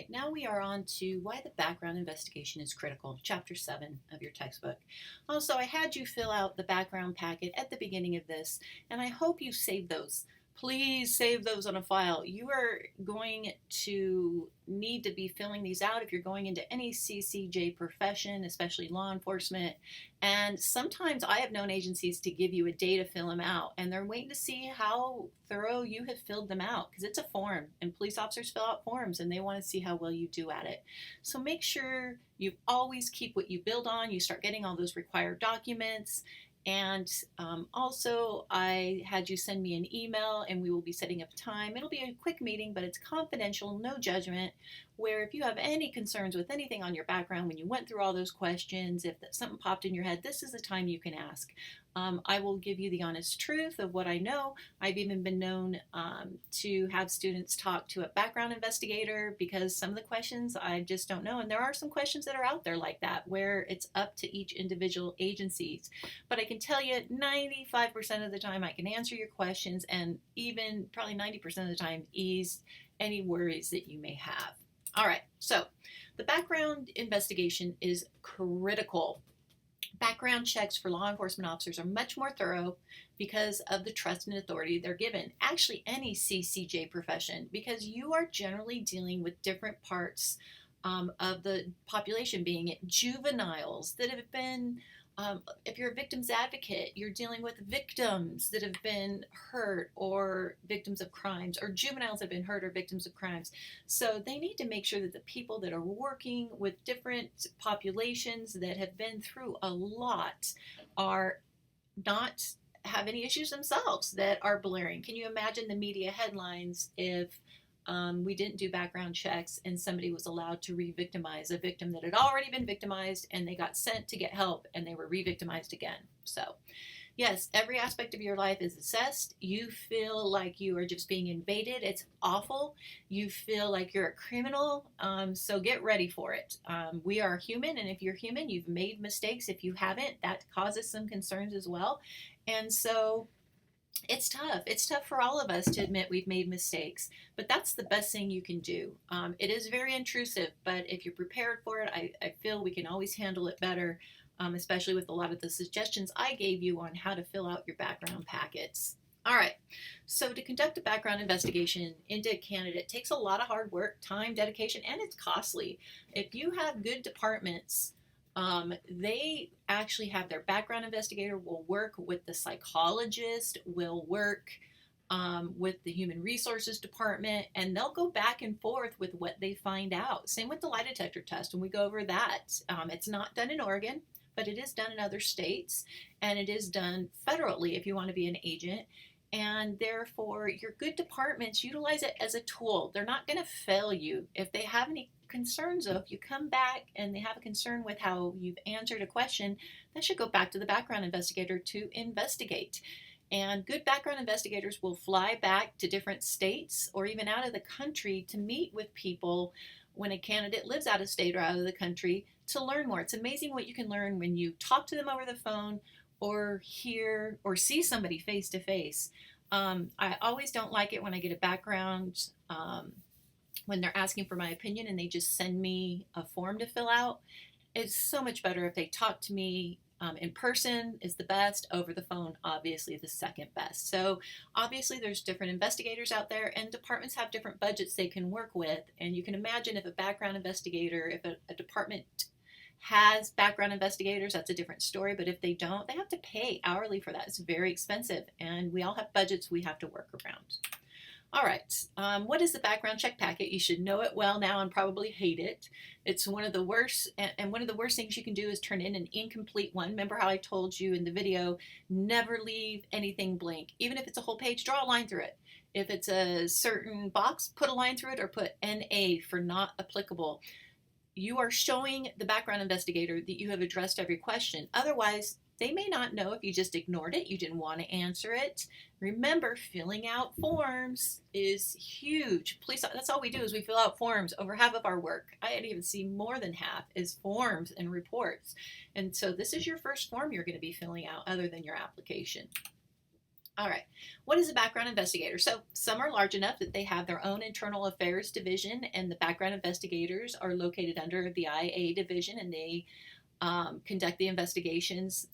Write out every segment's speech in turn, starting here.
right, now we are on to why the background investigation is critical, chapter 7 of your textbook. Also, I had you fill out the background packet at the beginning of this, and I hope you save those. Please save those on a file. You are going to need to be filling these out if you're going into any CCJ profession, especially law enforcement. And sometimes I have known agencies to give you a day to fill them out, and they're waiting to see how thorough you have filled them out because it's a form, and police officers fill out forms and they want to see how well you do at it. So make sure you always keep what you build on. You start getting all those required documents. And also, I had you send me an email and we will be setting up time. It'll be a quick meeting, but it's confidential, no judgment, where if you have any concerns with anything on your background, when you went through all those questions, if something popped in your head, this is the time you can ask. I will give you the honest truth of what I know. I've even been known to have students talk to a background investigator because some of the questions I just don't know. And there are some questions that are out there like that where it's up to each individual agencies. But I can tell you 95% of the time I can answer your questions and even probably 90% of the time ease any worries that you may have. All right, so the background investigation is critical. Background checks for law enforcement officers are much more thorough because of the trust and authority they're given. Actually, any CCJ profession, because you are generally dealing with different parts of the population, being it juveniles that have been, if you're a victim's advocate, you're dealing with victims that have been hurt or victims of crimes, or juveniles that have been hurt or victims of crimes. So they need to make sure that the people that are working with different populations that have been through a lot are not have any issues themselves that are blaring. Can you imagine the media headlines if we didn't do background checks and somebody was allowed to re-victimize a victim that had already been victimized and they got sent to get help and they were re-victimized again? So yes, every aspect of your life is assessed. You feel like you are just being invaded. It's awful. You feel like you're a criminal. So get ready for it. We are human, and if you're human, you've made mistakes. If you haven't, that causes some concerns as well. And so it's tough. It's tough for all of us to admit we've made mistakes, but that's the best thing you can do. It is very intrusive, but if you're prepared for it, I feel we can always handle it better, especially with a lot of the suggestions I gave you on how to fill out your background packets. All right, so to conduct a background investigation into a candidate takes a lot of hard work, time, dedication, and it's costly. If you have good departments, they actually have their background investigator will work with the psychologist, will work with the human resources department, and they'll go back and forth with what they find out. Same with the lie detector test, and we go over that. It's not done in Oregon, but it is done in other states, and it is done federally if you want to be an agent. And therefore, your good departments utilize it as a tool. They're not going to fail you. If they have any concerns, of you come back and they have a concern with how you've answered a question, that should go back to the background investigator to investigate. And good background investigators will fly back to different states or even out of the country to meet with people when a candidate lives out of state or out of the country to learn more. It's amazing what you can learn when you talk to them over the phone or hear or see somebody face to face. I always don't like it when I get a background when they're asking for my opinion and they just send me a form to fill out. It's so much better if they talk to me in person is the best, over the phone obviously the second best. So obviously there's different investigators out there and departments have different budgets they can work with, and you can imagine if a background investigator, if a department has background investigators, that's a different story, but if they don't, they have to pay hourly for that. It's very expensive, and we all have budgets we have to work around. All right, what is the background check packet? You should know it well now and probably hate it. It's one of the worst, and one of the worst things you can do is turn in an incomplete one. Remember how I told you in the video, never leave anything blank. Even if it's a whole page, draw a line through it. If it's a certain box, put a line through it or put NA for not applicable. You are showing the background investigator that you have addressed every question. Otherwise, they may not know if you just ignored it, you didn't want to answer it. Remember, filling out forms is huge. Please, that's all we do is we fill out forms. Over half of our work, I'd even see more than half, is forms and reports. And so this is your first form you're going to be filling out other than your application. All right. What is a background investigator? So some are large enough that they have their own internal affairs division, and the background investigators are located under the IA division, and they conduct the investigations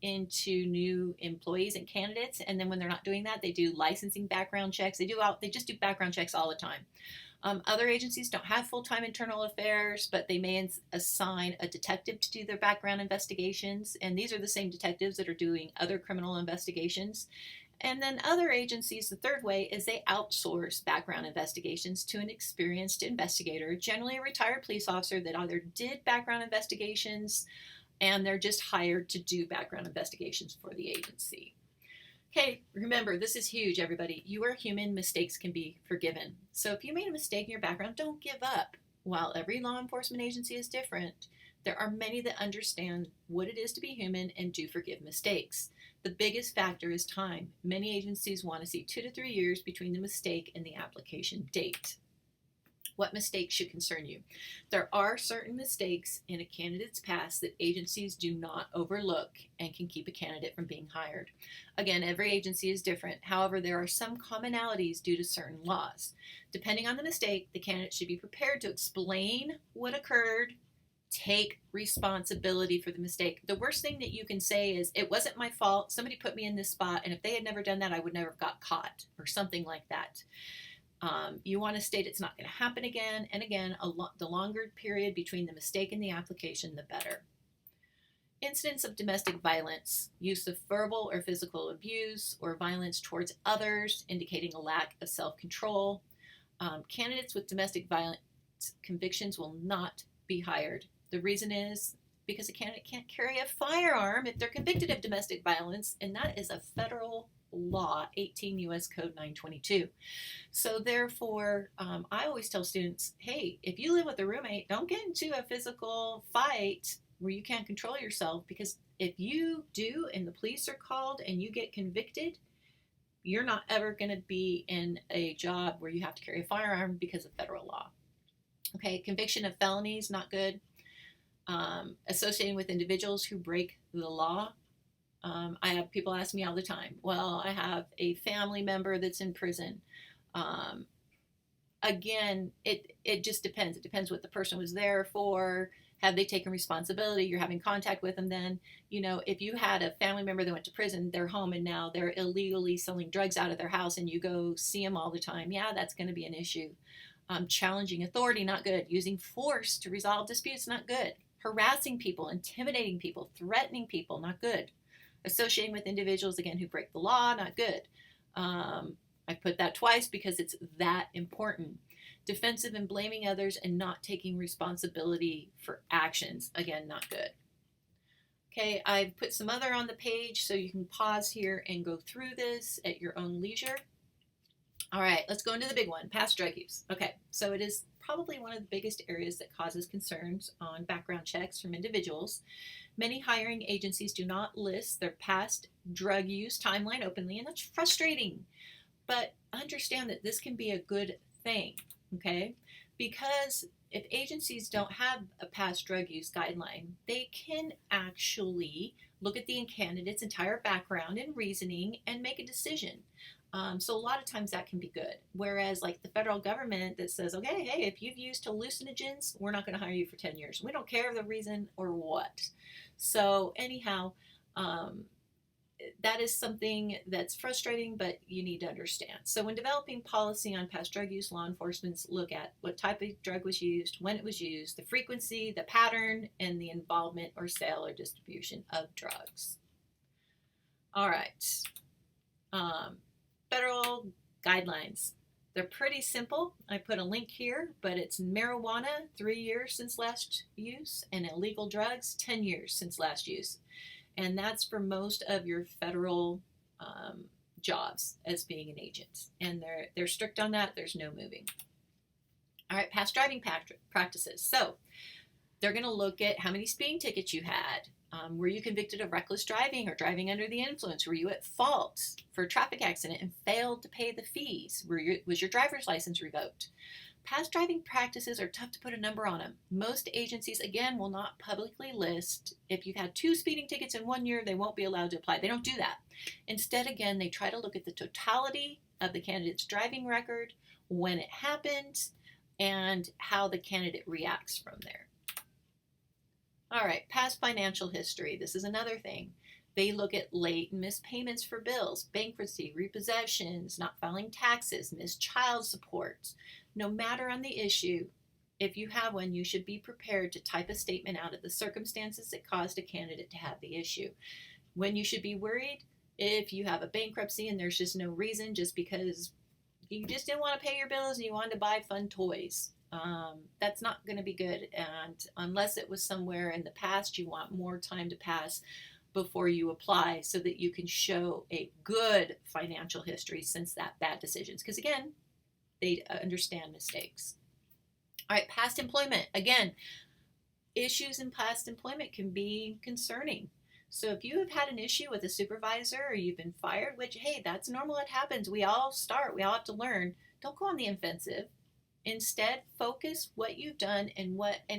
into new employees and candidates. And then when they're not doing that, they do licensing background checks. They just do background checks all the time. Other agencies don't have full-time internal affairs, but they may assign a detective to do their background investigations. And these are the same detectives that are doing other criminal investigations. And then other agencies, the third way is they outsource background investigations to an experienced investigator, generally a retired police officer that either did background investigations and they're just hired to do background investigations for the agency. Okay, remember, this is huge, everybody. You are human. Mistakes can be forgiven. So if you made a mistake in your background, don't give up. While every law enforcement agency is different, there are many that understand what it is to be human and do forgive mistakes. The biggest factor is time. Many agencies want to see 2 to 3 years between the mistake and the application date. What mistakes should concern you? There are certain mistakes in a candidate's past that agencies do not overlook and can keep a candidate from being hired. Again, every agency is different. However, there are some commonalities due to certain laws. Depending on the mistake, the candidate should be prepared to explain what occurred, take responsibility for the mistake. The worst thing that you can say is, it wasn't my fault. Somebody put me in this spot, and if they had never done that, I would never have got caught, or something like that. You want to state it's not going to happen again, and again, the longer period between the mistake and the application, the better. Incidents of domestic violence, use of verbal or physical abuse, or violence towards others, indicating a lack of self-control. Candidates with domestic violence convictions will not be hired. The reason is because a candidate can't carry a firearm if they're convicted of domestic violence, and that is a federal law, 18 U.S. Code 922. So therefore, I always tell students, hey, if you live with a roommate, don't get into a physical fight where you can't control yourself, because if you do and the police are called and you get convicted, you're not ever going to be in a job where you have to carry a firearm because of federal law. Okay, conviction of felonies, not good. Associating with individuals who break the law. I have people ask me all the time, well, I have a family member that's in prison. Again, it just depends. It depends what the person was there for. Have they taken responsibility? You're having contact with them then. You know, if you had a family member that went to prison, they're home and now they're illegally selling drugs out of their house and you go see them all the time, yeah, that's going to be an issue. Challenging authority, not good. Using force to resolve disputes, not good. Harassing people, intimidating people, threatening people, not good. Associating with individuals, again, who break the law, not good. I put that twice because it's that important. Defensive and blaming others and not taking responsibility for actions, again, not good. Okay, I've put some other on the page so you can pause here and go through this at your own leisure. All right, let's go into the big one, past drug use. Okay, so it is probably one of the biggest areas that causes concerns on background checks from individuals. Many hiring agencies do not list their past drug use timeline openly, and that's frustrating. But understand that this can be a good thing, okay? Because if agencies don't have a past drug use guideline, they can actually look at the candidate's entire background and reasoning and make a decision. So a lot of times that can be good. Whereas like the federal government that says, okay, hey, if you've used hallucinogens, we're not going to hire you for 10 years. We don't care the reason or what. So anyhow, that is something that's frustrating, but you need to understand. So when developing policy on past drug use, law enforcement look at what type of drug was used, when it was used, the frequency, the pattern, and the involvement or sale or distribution of drugs. All right. Federal guidelines. They're pretty simple. I put a link here, but it's marijuana, 3 years since last use, and illegal drugs, 10 years since last use. And that's for most of your federal jobs as being an agent. And they're strict on that. There's no moving. All right, past driving practices. So they're going to look at how many speeding tickets you had. Were you convicted of reckless driving or driving under the influence? Were you at fault for a traffic accident and failed to pay the fees? Was your driver's license revoked? Past driving practices are tough to put a number on them. Most agencies, again, will not publicly list if you've had 2 speeding tickets in 1 year, they won't be allowed to apply. They don't do that. Instead, again, they try to look at the totality of the candidate's driving record, when it happened, and how the candidate reacts from there. All right, past financial history. This is another thing. They look at late and missed payments for bills, bankruptcy, repossessions, not filing taxes, missed child support. No matter on the issue, if you have one, you should be prepared to type a statement out of the circumstances that caused a candidate to have the issue. When you should be worried, if you have a bankruptcy and there's just no reason, just because you just didn't want to pay your bills and you wanted to buy fun toys. That's not going to be good. And unless it was somewhere in the past, you want more time to pass before you apply so that you can show a good financial history since that bad decisions. Because again, they understand mistakes. All right, past employment. Again, issues in past employment can be concerning. So if you have had an issue with a supervisor or you've been fired, which, hey, that's normal, it happens. We all start, we all have to learn. Don't go on the offensive. Instead, focus what you've done and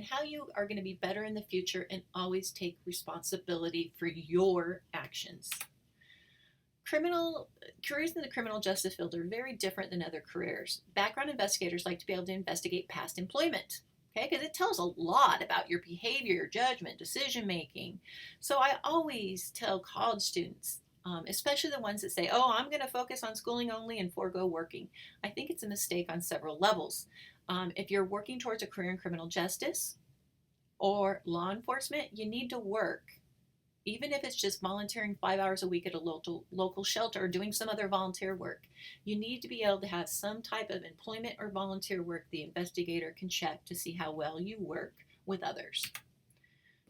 how you are going to be better in the future, and always take responsibility for your actions. Careers in the criminal justice field are very different than other careers. Background investigators like to be able to investigate past employment, okay, because it tells a lot about your behavior, judgment, decision making. So I always tell college students, especially the ones that say, oh, I'm going to focus on schooling only and forego working. I think it's a mistake on several levels. If you're working towards a career in criminal justice or law enforcement, you need to work. Even if it's just volunteering 5 hours a week at a local shelter or doing some other volunteer work, you need to be able to have some type of employment or volunteer work the investigator can check to see how well you work with others.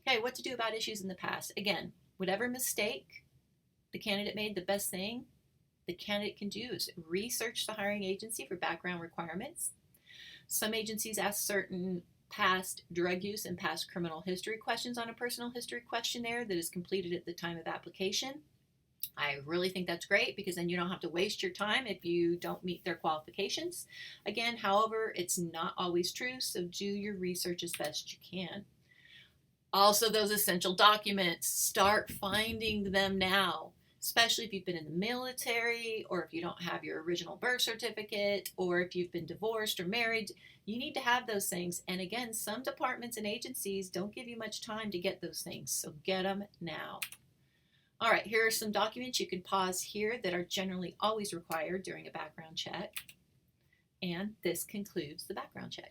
Okay, what to do about issues in the past. Again, whatever mistake the candidate made, the best thing the candidate can do is research the hiring agency for background requirements. Some agencies ask certain past drug use and past criminal history questions on a personal history questionnaire that is completed at the time of application. I really think that's great, because then you don't have to waste your time if you don't meet their qualifications. Again, however, it's not always true, so do your research as best you can. Also, those essential documents, start finding them now, especially if you've been in the military, or if you don't have your original birth certificate, or if you've been divorced or married. You need to have those things. And again, some departments and agencies don't give you much time to get those things, so get them now. All right, here are some documents you can pause here that are generally always required during a background check. And this concludes the background check.